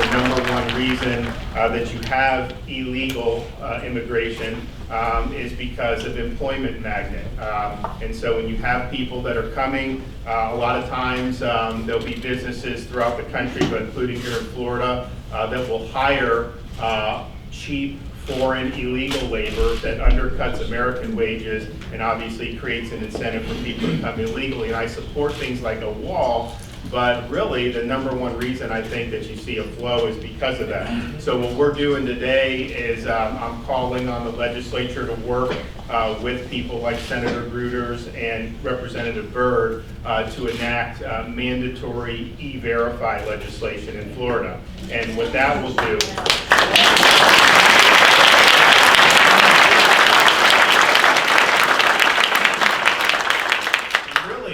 the number one reason that you have illegal immigration is because of employment magnet. And so when you have people that are coming, a lot of times there'll be businesses throughout the country, but including here in Florida, that will hire cheap foreign illegal labor that undercuts American wages and obviously creates an incentive for people to come illegally. And I support things like a wall, but really the number one reason I think that you see a flow is because of that. So what we're doing today is I'm calling on the legislature to work with people like Senator Gruters and Representative Byrd to enact mandatory E-Verify legislation in Florida. And what that will do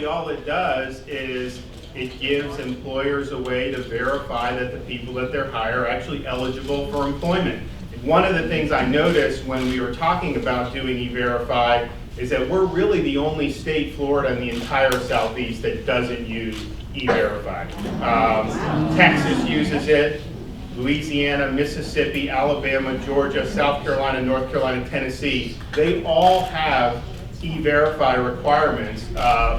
all it does is it gives employers a way to verify that the people that they're hiring are actually eligible for employment. One of the things I noticed when we were talking about doing E-Verify is that we're really the only state, Florida, in the entire Southeast that doesn't use E-Verify. Texas uses it, Louisiana, Mississippi, Alabama, Georgia, South Carolina, North Carolina, Tennessee, they all have E-Verify requirements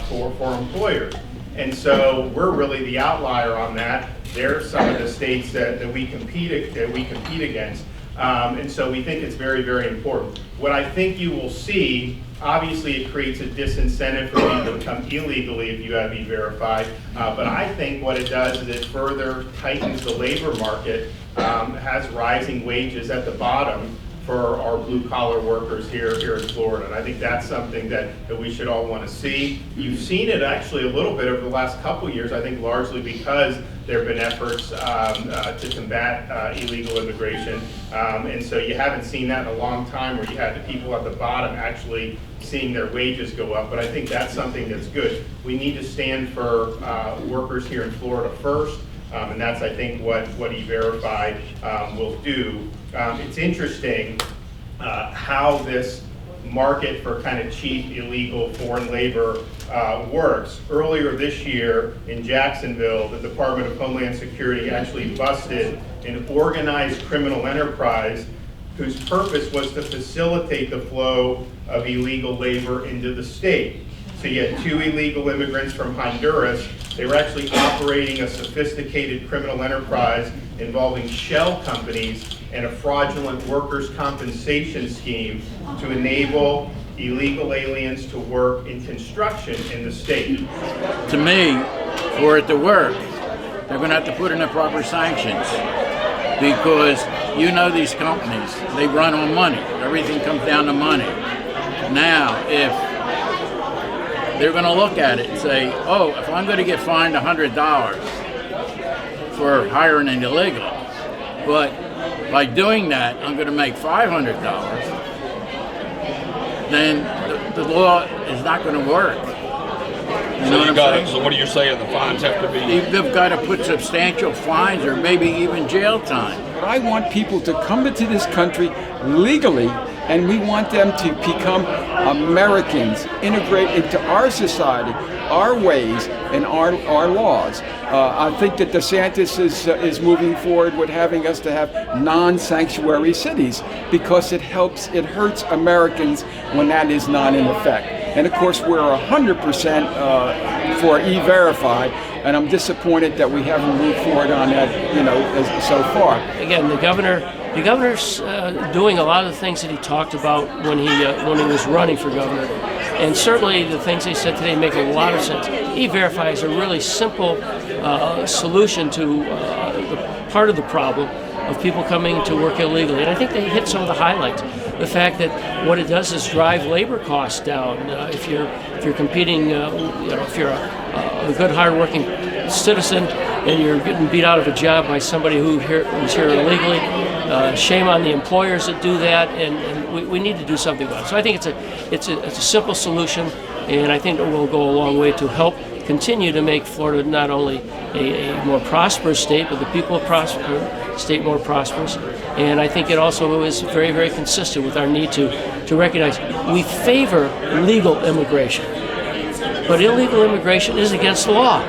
for employers. And so we're really the outlier on that. They're some of the states that we compete against. And so we think it's very, very important. What I think you will see, obviously it creates a disincentive for people to come illegally if you have E-Verify, but I think what it does is it further tightens the labor market, has rising wages at the bottom for our blue-collar workers here in Florida. And I think that's something that we should all want to see. You've seen it actually a little bit over the last couple of years, I think largely because there have been efforts to combat illegal immigration. And so you haven't seen that in a long time where you had the people at the bottom actually seeing their wages go up. But I think that's something that's good. We need to stand for workers here in Florida first. And that's, I think, what E-Verify will do. It's interesting how this market for kind of cheap, illegal foreign labor works. Earlier this year in Jacksonville, the Department of Homeland Security actually busted an organized criminal enterprise whose purpose was to facilitate the flow of illegal labor into the state. So you had 2 illegal immigrants from Honduras. They were actually operating a sophisticated criminal enterprise involving shell companies and a fraudulent workers' compensation scheme to enable illegal aliens to work in construction in the state. To me, for it to work, they're going to have to put in the proper sanctions, because you know these companies, they run on money. Everything comes down to money. Now, if they're going to look at it and say, oh, if I'm going to get fined $100 for hiring an illegal, but by doing that, I'm going to make $500, then the law is not going to work. So what are you saying? The fines have to be? They've got to put substantial fines or maybe even jail time. But I want people to come into this country legally, and we want them to become Americans, integrate into our society, our ways, and our laws. I think that DeSantis is moving forward with having us to have non-sanctuary cities, because it hurts Americans when that is not in effect. And of course, we're 100% for E-Verify, and I'm disappointed that we haven't moved forward on that, so far. Again, the governor's doing a lot of the things that he talked about when he was running for governor, and certainly the things they said today make a lot of sense. E-Verify is a really simple solution to the part of the problem of people coming to work illegally, and I think they hit some of the highlights. The fact that what it does is drive labor costs down. If you're competing, if you're a good, hardworking citizen and you're getting beat out of a job by somebody who's here illegally, shame on the employers that do that, and we need to do something about it. So I think it's a simple solution, and I think it will go a long way to help continue to make Florida not only a more prosperous state, but the people of the state more prosperous. And I think it also is very, very consistent with our need to recognize we favor legal immigration. But illegal immigration is against the law.